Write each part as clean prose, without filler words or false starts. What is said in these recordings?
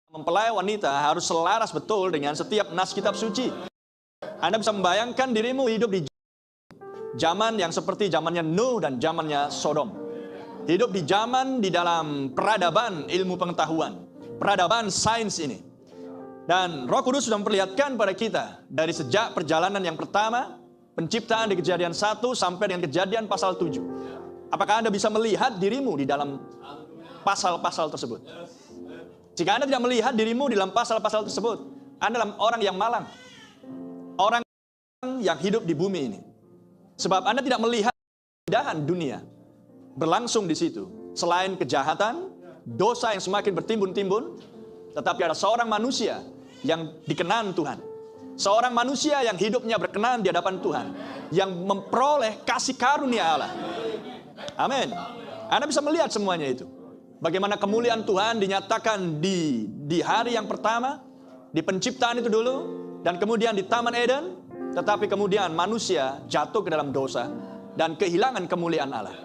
Mempelai wanita harus selaras betul dengan setiap nas kitab suci. Anda bisa membayangkan dirimu hidup di zaman yang seperti zamannya Nuh dan zamannya Sodom. Hidup di zaman di dalam peradaban ilmu pengetahuan, peradaban sains ini. Dan Roh Kudus sudah memperlihatkan pada kita dari sejak perjalanan yang pertama, penciptaan di Kejadian 1 sampai dengan Kejadian pasal 7. Apakah Anda bisa melihat dirimu di dalam pasal-pasal tersebut? Jika Anda tidak melihat dirimu di dalam pasal-pasal tersebut, Anda adalah orang yang malang. Orang yang hidup di bumi ini. Sebab Anda tidak melihat keindahan dunia berlangsung di situ. Selain kejahatan, dosa yang semakin bertimbun-timbun, tetapi ada seorang manusia yang dikenan Tuhan. Seorang manusia yang hidupnya berkenan di hadapan Tuhan. Yang memperoleh kasih karunia Allah. Amin. Anda bisa melihat semuanya itu. Bagaimana kemuliaan Tuhan dinyatakan di hari yang pertama, di penciptaan itu dulu, dan kemudian di Taman Eden, tetapi kemudian manusia jatuh ke dalam dosa dan kehilangan kemuliaan Allah.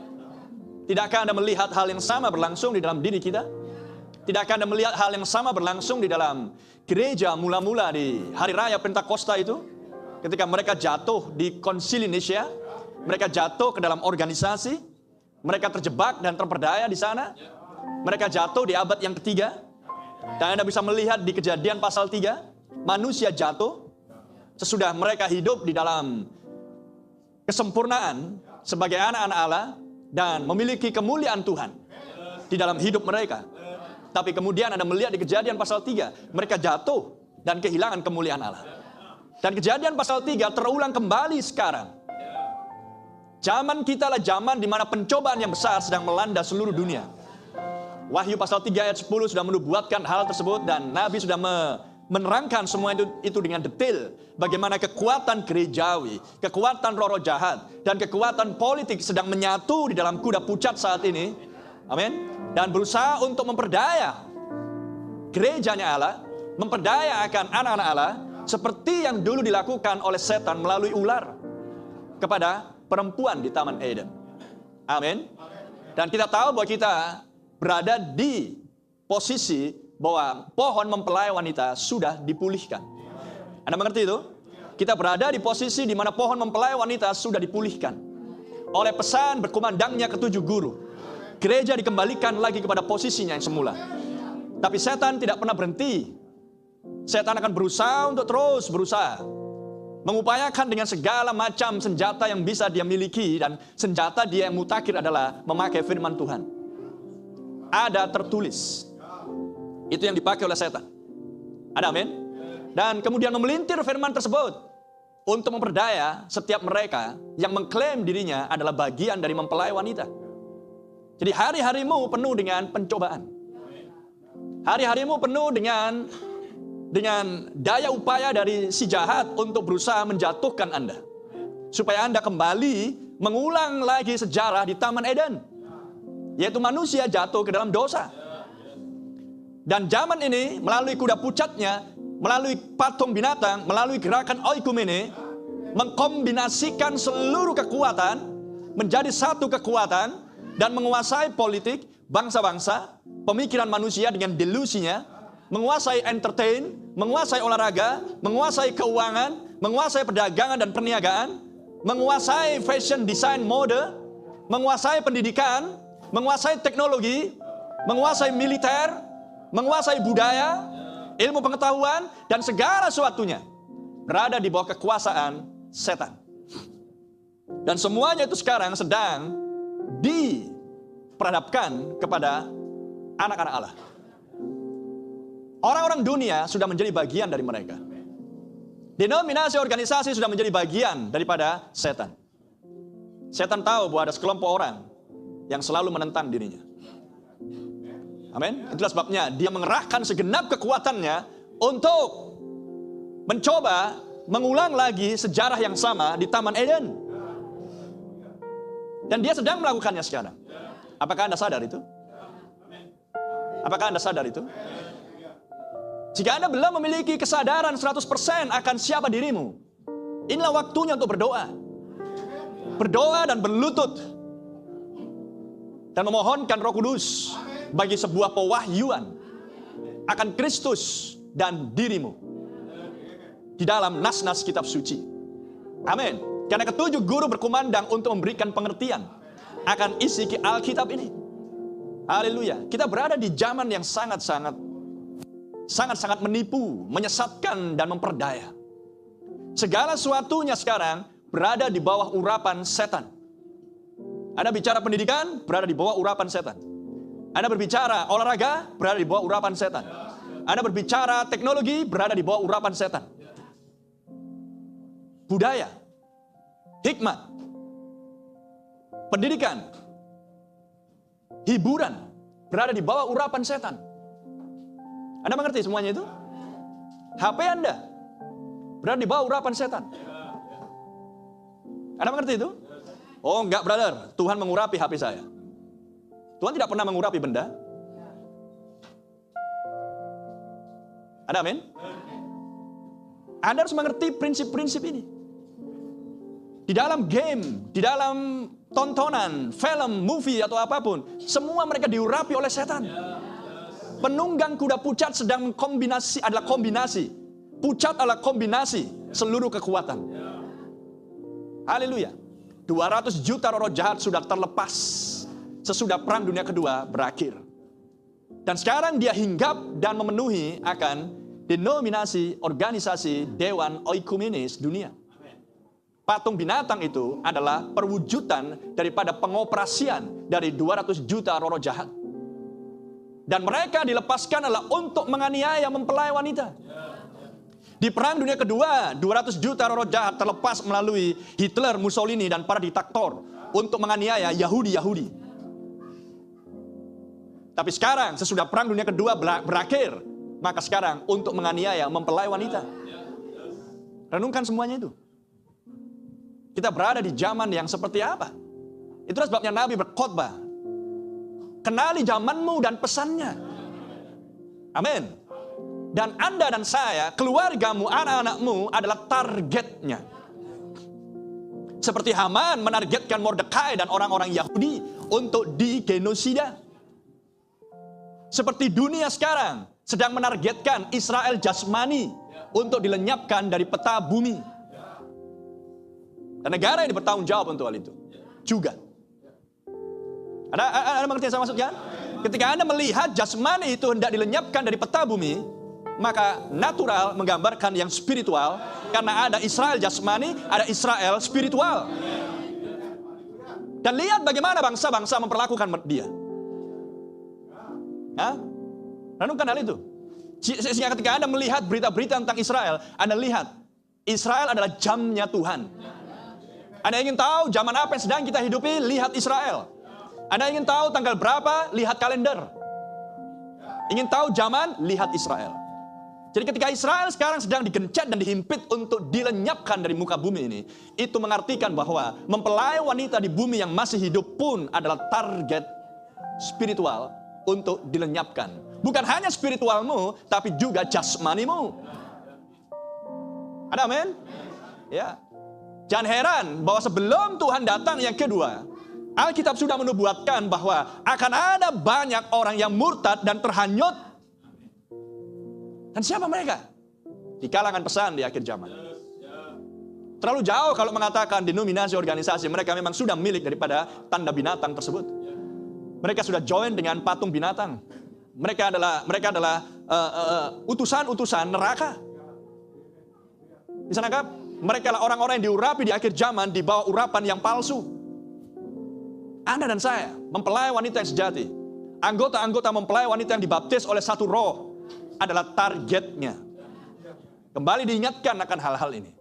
Tidakkah Anda melihat hal yang sama berlangsung di dalam diri kita? Tidakkah Anda melihat hal yang sama berlangsung di dalam gereja mula-mula di hari raya Pentakosta itu? Ketika mereka jatuh di Konsili Nicea, mereka jatuh ke dalam organisasi, mereka terjebak dan terperdaya di sana. Mereka jatuh di abad yang ketiga. Dan Anda bisa melihat di Kejadian pasal 3, manusia jatuh sesudah mereka hidup di dalam kesempurnaan sebagai anak-anak Allah dan memiliki kemuliaan Tuhan di dalam hidup mereka. Tapi kemudian Anda melihat di Kejadian pasal 3, mereka jatuh dan kehilangan kemuliaan Allah. Dan Kejadian pasal 3 terulang kembali sekarang. Zaman kita lah zaman di mana pencobaan yang besar sedang melanda seluruh dunia. Wahyu pasal 3 ayat 10 sudah menubuatkan hal tersebut dan Nabi sudah menerangkan semua itu dengan detail. Bagaimana kekuatan gerejawi, kekuatan roh-roh jahat, dan kekuatan politik sedang menyatu di dalam kuda pucat saat ini. Amin. Dan berusaha untuk memperdaya gerejanya Allah, memperdaya akan anak-anak Allah, seperti yang dulu dilakukan oleh setan melalui ular kepada perempuan di Taman Eden. Amin. Dan kita tahu bahwa kita berada di posisi bahwa pohon mempelai wanita sudah dipulihkan. Anda mengerti itu? Kita berada di posisi di mana pohon mempelai wanita sudah dipulihkan. Oleh pesan berkumandangnya ketujuh guru, gereja dikembalikan lagi kepada posisinya yang semula. Tapi setan tidak pernah berhenti. Setan akan berusaha untuk terus berusaha. Mengupayakan dengan segala macam senjata yang bisa dia miliki. Dan senjata dia yang mutakhir adalah memakai firman Tuhan. Ada tertulis. Itu yang dipakai oleh setan. Ada amin? Dan kemudian memelintir firman tersebut untuk memperdaya setiap mereka yang mengklaim dirinya adalah bagian dari mempelai wanita. Jadi hari-harimu penuh dengan pencobaan. Hari-harimu penuh dengan daya upaya dari si jahat untuk berusaha menjatuhkan Anda. Supaya Anda kembali mengulang lagi sejarah di Taman Eden. Yaitu manusia jatuh ke dalam dosa. Dan zaman ini melalui kuda pucatnya, melalui patung binatang, melalui gerakan oikumene, mengkombinasikan seluruh kekuatan menjadi satu kekuatan dan menguasai politik, bangsa-bangsa, pemikiran manusia dengan delusinya, menguasai entertain, menguasai olahraga, menguasai keuangan, menguasai perdagangan dan perniagaan, menguasai fashion, desain, mode, menguasai pendidikan, menguasai teknologi, menguasai militer, menguasai budaya, ilmu pengetahuan, dan segala sesuatunya berada di bawah kekuasaan setan. Dan semuanya itu sekarang sedang diperhadapkan kepada anak-anak Allah. Orang-orang dunia sudah menjadi bagian dari mereka. Denominasi organisasi sudah menjadi bagian daripada setan. Setan tahu bahwa ada sekelompok orang yang selalu menentang dirinya. Amin. Itulah sebabnya dia mengerahkan segenap kekuatannya untuk mencoba mengulang lagi sejarah yang sama di Taman Eden. Dan dia sedang melakukannya sekarang. Apakah Anda sadar itu? Apakah Anda sadar itu? Jika Anda belum memiliki kesadaran 100% akan siapa dirimu, inilah waktunya untuk berdoa. Berdoa dan berlutut. Dan memohonkan Roh Kudus bagi sebuah pewahyuan. akan Kristus dan dirimu di dalam nas-nas kitab suci. Amin. Karena ketujuh guru berkumandang untuk memberikan pengertian akan isi Alkitab ini. Haleluya. Kita berada di zaman yang sangat-sangat menipu, menyesatkan dan memperdaya. Segala sesuatunya sekarang berada di bawah urapan setan. Anda bicara pendidikan, berada di bawah urapan setan. Anda berbicara olahraga, berada di bawah urapan setan. Anda berbicara teknologi, berada di bawah urapan setan. Budaya, hikmat, pendidikan, hiburan, berada di bawah urapan setan. Anda mengerti semuanya itu? HP Anda berada di bawah urapan setan. Anda mengerti itu? Oh enggak brother, Tuhan mengurapi HP saya. Tuhan tidak pernah mengurapi benda. Ada amin? Anda harus mengerti prinsip-prinsip ini. Di dalam game, di dalam tontonan, film, movie atau apapun, semua mereka diurapi oleh setan. Penunggang kuda pucat sedang adalah kombinasi. Pucat adalah kombinasi seluruh kekuatan. Haleluya. 200 juta roh jahat sudah terlepas sesudah perang dunia kedua berakhir. Dan sekarang dia hinggap dan memenuhi akan denominasi, organisasi, dewan oikumenis dunia. Patung binatang itu adalah perwujudan daripada pengoperasian dari 200 juta roh jahat. Dan mereka dilepaskan adalah untuk menganiaya, mempelai wanita. Di perang dunia kedua, 200 juta roh jahat terlepas melalui Hitler, Mussolini, dan para diktator untuk menganiaya Yahudi. Tapi sekarang, sesudah perang dunia kedua berakhir, maka sekarang untuk menganiaya, mempelai wanita. Renungkan semuanya itu. Kita berada di zaman yang seperti apa? Itulah sebabnya Nabi berkhotbah. Kenali zamanmu dan pesannya. Amin. Dan Anda dan saya, keluargamu, anak-anakmu adalah targetnya. Seperti Haman menargetkan Mordekai dan orang-orang Yahudi untuk digenosida. Seperti dunia sekarang sedang menargetkan Israel jasmani untuk dilenyapkan dari peta bumi. Dan negara ini bertanggung jawab untuk hal itu juga. Anda mengerti yang saya maksudkan? Ketika Anda melihat jasmani itu hendak dilenyapkan dari peta bumi, maka natural menggambarkan yang spiritual, karena ada Israel jasmani, ada Israel spiritual. Dan lihat bagaimana bangsa-bangsa memperlakukan dia. Renungkan hal itu. Sehingga ketika Anda melihat berita-berita tentang Israel, Anda lihat Israel adalah jamnya Tuhan. Anda ingin tahu zaman apa yang sedang kita hidupi? Lihat Israel. Anda ingin tahu tanggal berapa? Lihat kalender. Ingin tahu zaman? Lihat Israel. Jadi ketika Israel sekarang sedang digencet dan dihimpit untuk dilenyapkan dari muka bumi ini, itu mengartikan bahwa mempelai wanita di bumi yang masih hidup pun adalah target spiritual untuk dilenyapkan. Bukan hanya spiritualmu, tapi juga jasmanimu. Ada amin? Ya. Jangan heran bahwa sebelum Tuhan datang yang kedua, Alkitab sudah menubuatkan bahwa akan ada banyak orang yang murtad dan terhanyut. Dan siapa mereka? Di kalangan pesan di akhir zaman. Terlalu jauh kalau mengatakan denominasi organisasi, mereka memang sudah milik daripada tanda binatang tersebut. Mereka sudah join dengan patung binatang. Mereka adalah utusan-utusan neraka. Bisa nangkap? Mereka adalah orang-orang yang diurapi di akhir zaman di bawah urapan yang palsu. Anda dan saya, mempelai wanita yang sejati, anggota-anggota mempelai wanita yang dibaptis oleh satu roh adalah targetnya. Kembali diingatkan akan hal-hal ini,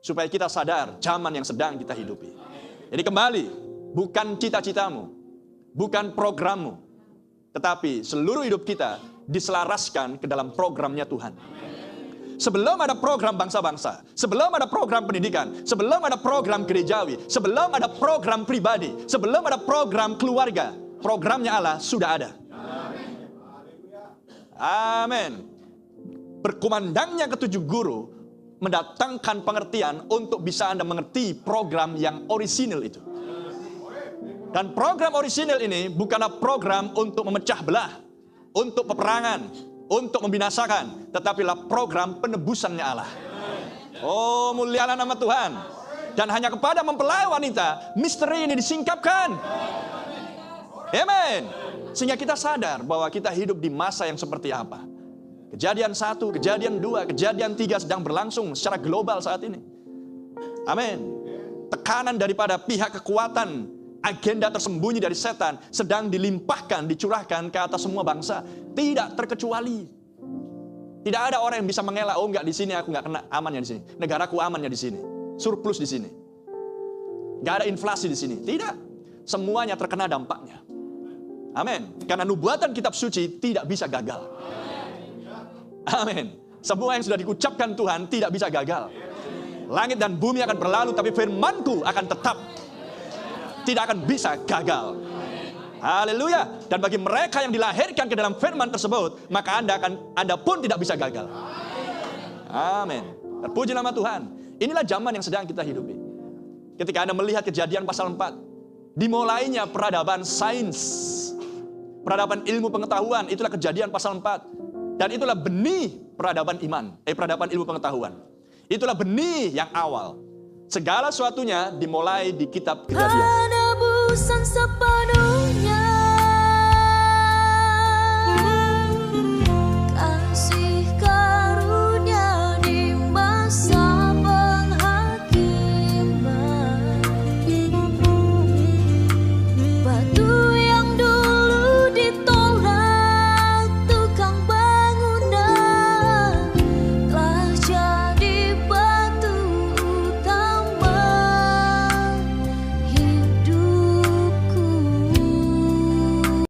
supaya kita sadar zaman yang sedang kita hidupi. Jadi kembali, bukan cita-citamu, bukan programmu, tetapi seluruh hidup kita diselaraskan ke dalam programnya Tuhan. Sebelum ada program bangsa-bangsa, sebelum ada program pendidikan, sebelum ada program gerejawi, sebelum ada program pribadi, sebelum ada program keluarga, programnya Allah sudah ada. Amin. Berkumandangnya ketujuh guru mendatangkan pengertian untuk bisa Anda mengerti program yang orisinil itu. Dan program orisinil ini bukanlah program untuk memecah belah, untuk peperangan, untuk membinasakan, tetapilah program penebusannya Allah. Oh, mulialah nama Tuhan. Dan hanya kepada mempelai wanita, misteri ini disingkapkan. Amin. Sehingga kita sadar bahwa kita hidup di masa yang seperti apa. Kejadian 1, kejadian 2, kejadian 3 sedang berlangsung secara global saat ini. Amin. Tekanan daripada pihak kekuatan, agenda tersembunyi dari setan sedang dilimpahkan, dicurahkan ke atas semua bangsa, tidak terkecuali. Tidak ada orang yang bisa mengelak, oh enggak, di sini aku enggak kena, amannya di sini. Negaraku amannya di sini. Surplus di sini. Enggak ada inflasi di sini. Tidak. Semuanya terkena dampaknya. Amin. Karena nubuatan kitab suci tidak bisa gagal. Amin. Semua yang sudah diucapkan Tuhan tidak bisa gagal. Langit dan bumi akan berlalu, tapi firman-Ku akan tetap. Tidak akan bisa gagal. Haleluya. Dan bagi mereka yang dilahirkan ke dalam firman tersebut, maka Anda pun tidak bisa gagal. Amin. Terpuji nama Tuhan. Inilah zaman yang sedang kita hidupi. Ketika Anda melihat kejadian pasal 4, dimulainya peradaban sains, peradaban ilmu pengetahuan, itulah kejadian pasal 4. Dan itulah benih peradaban iman, peradaban ilmu pengetahuan. Itulah benih yang awal. Segala sesuatunya dimulai di kitab Kejadian.